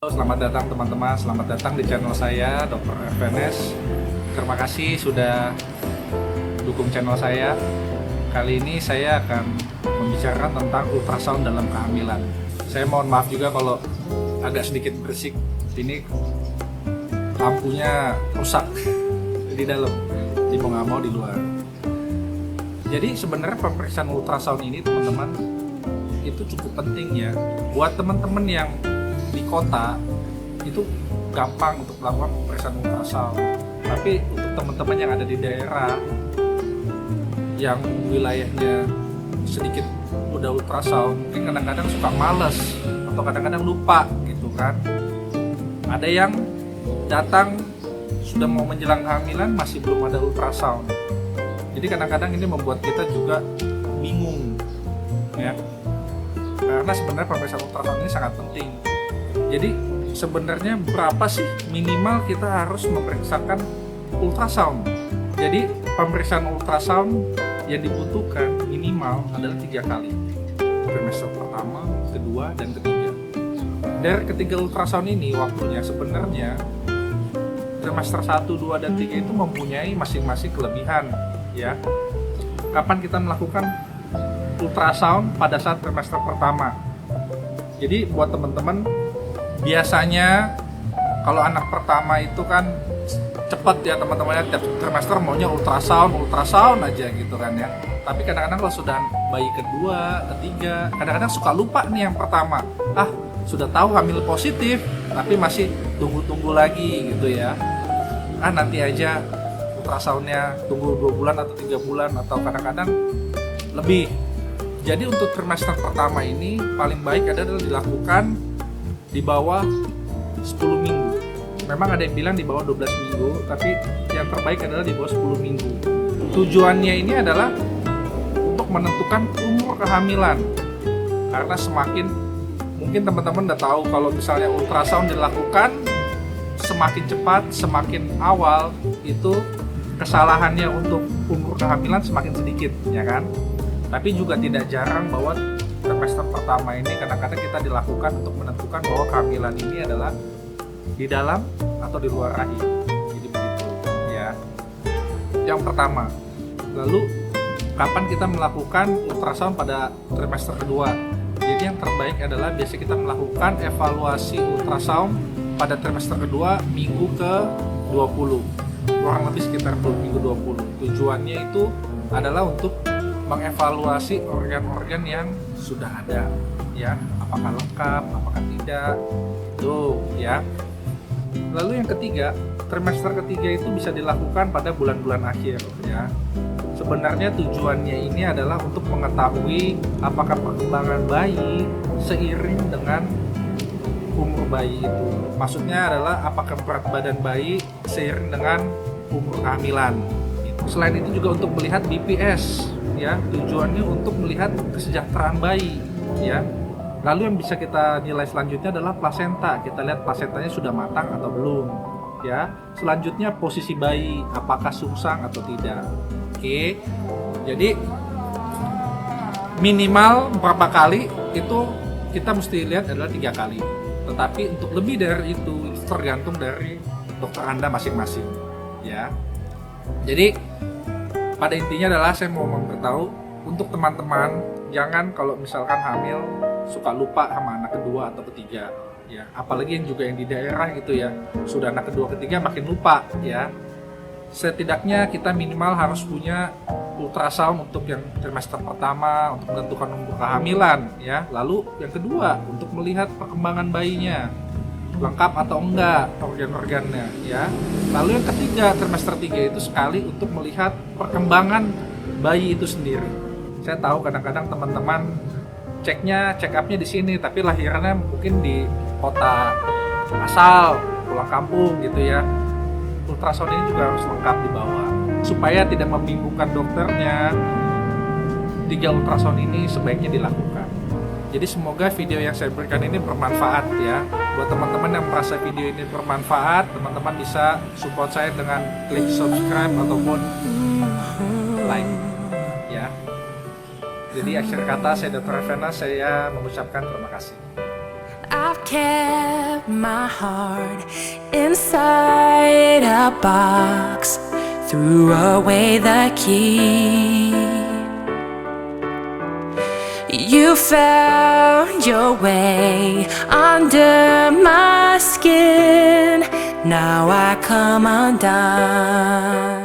Selamat datang teman-teman, selamat datang di channel saya, Dr. FNS. Terima kasih sudah dukung channel saya. Kali ini saya akan membicarakan tentang ultrasound dalam kehamilan. Saya mohon maaf juga kalau agak sedikit berisik. Ini lampunya rusak di dalam, jadi mau nggak mau di luar. Jadi sebenarnya pemeriksaan ultrasound ini teman-teman itu cukup penting ya. Buat teman-teman yang di kota itu gampang untuk melakukan pemeriksaan ultrasound, tapi untuk teman-teman yang ada di daerah yang wilayahnya sedikit udah ultrasound mungkin kadang-kadang suka males atau kadang-kadang lupa gitu kan. Ada yang datang sudah mau menjelang kehamilan masih belum ada ultrasound, jadi kadang-kadang ini membuat kita juga bingung ya, karena sebenarnya pemeriksaan ultrasound ini sangat penting. Jadi sebenarnya berapa sih minimal kita harus memeriksakan ultrasound? Jadi pemeriksaan ultrasound yang dibutuhkan minimal adalah 3 kali, trimester pertama, kedua, dan ketiga. Dari ketiga ultrasound ini waktunya sebenarnya trimester 1, 2, dan 3 itu mempunyai masing-masing kelebihan ya. Kapan kita melakukan ultrasound? Pada saat trimester pertama. Jadi buat teman-teman, biasanya kalau anak pertama itu kan cepat ya teman-teman, tiap trimester maunya ultrasound aja gitu kan ya. Tapi kadang-kadang kalau sudah bayi kedua, ketiga, kadang-kadang suka lupa nih yang pertama. Sudah tahu hamil positif, tapi masih tunggu-tunggu lagi gitu ya. Nanti aja ultrasoundnya, tunggu 2 bulan atau 3 bulan atau kadang-kadang lebih. Jadi untuk trimester pertama ini paling baik adalah dilakukan di bawah 10 minggu. Memang ada yang bilang di bawah 12 minggu, tapi yang terbaik adalah di bawah 10 minggu. Tujuannya ini adalah untuk menentukan umur kehamilan. Karena semakin, mungkin teman-teman udah tahu kalau misalnya ultrasound dilakukan semakin cepat, semakin awal, itu kesalahannya untuk umur kehamilan semakin sedikit, ya kan? Tapi juga tidak jarang bahwa trimester pertama ini kadang-kadang kita dilakukan untuk menentukan bahwa kehamilan ini adalah di dalam atau di luar rahim. Jadi begitu ya. Yang pertama. Lalu kapan kita melakukan ultrasound pada trimester kedua? Jadi yang terbaik adalah biasa kita melakukan evaluasi ultrasound pada trimester kedua minggu ke 20. Kurang lebih sekitar minggu 20. Tujuannya itu adalah untuk mengevaluasi organ-organ yang sudah ada ya, apakah lengkap, apakah tidak, tuh ya. Lalu yang ketiga, trimester ketiga itu bisa dilakukan pada bulan-bulan akhir ya. Sebenarnya tujuannya ini adalah untuk mengetahui apakah perkembangan bayi seiring dengan umur bayi itu. Maksudnya adalah apakah berat badan bayi seiring dengan umur kehamilan. Selain itu juga untuk melihat BPS ya, tujuannya untuk melihat kesejahteraan bayi ya. Lalu yang bisa kita nilai selanjutnya adalah plasenta. Kita lihat plasentanya sudah matang atau belum ya. Selanjutnya posisi bayi, apakah sungsang atau tidak. Oke. Jadi minimal berapa kali itu kita mesti lihat adalah 3 kali. Tetapi untuk lebih dari itu tergantung dari dokter Anda masing-masing ya. Jadi pada intinya adalah saya mau memberitahu untuk teman-teman, jangan kalau misalkan hamil suka lupa sama anak kedua atau ketiga ya, apalagi yang juga yang di daerah gitu ya, sudah anak kedua ketiga makin lupa ya. Setidaknya kita minimal harus punya ultrasound untuk yang trimester pertama untuk menentukan umur kehamilan ya. Lalu yang kedua untuk melihat perkembangan bayinya lengkap atau enggak organ-organnya ya. Lalu yang ketiga, trimester 3 itu sekali untuk melihat perkembangan bayi itu sendiri. Saya tahu kadang-kadang teman-teman check upnya di sini, tapi lahirannya mungkin di kota asal, pulang kampung gitu ya. Ultrasound ini juga harus lengkap dibawa supaya tidak membingungkan dokternya. 3 ultrasound ini sebaiknya dilakukan. Jadi semoga video yang saya berikan ini bermanfaat ya. Buat teman-teman yang merasa video ini bermanfaat, teman-teman bisa support saya dengan klik subscribe ataupun like ya. Jadi akhir kata saya Dr. FNS, saya mengucapkan terima kasih. kept my heart inside a box, threw away the key. You found your way under my skin. Now I come undone.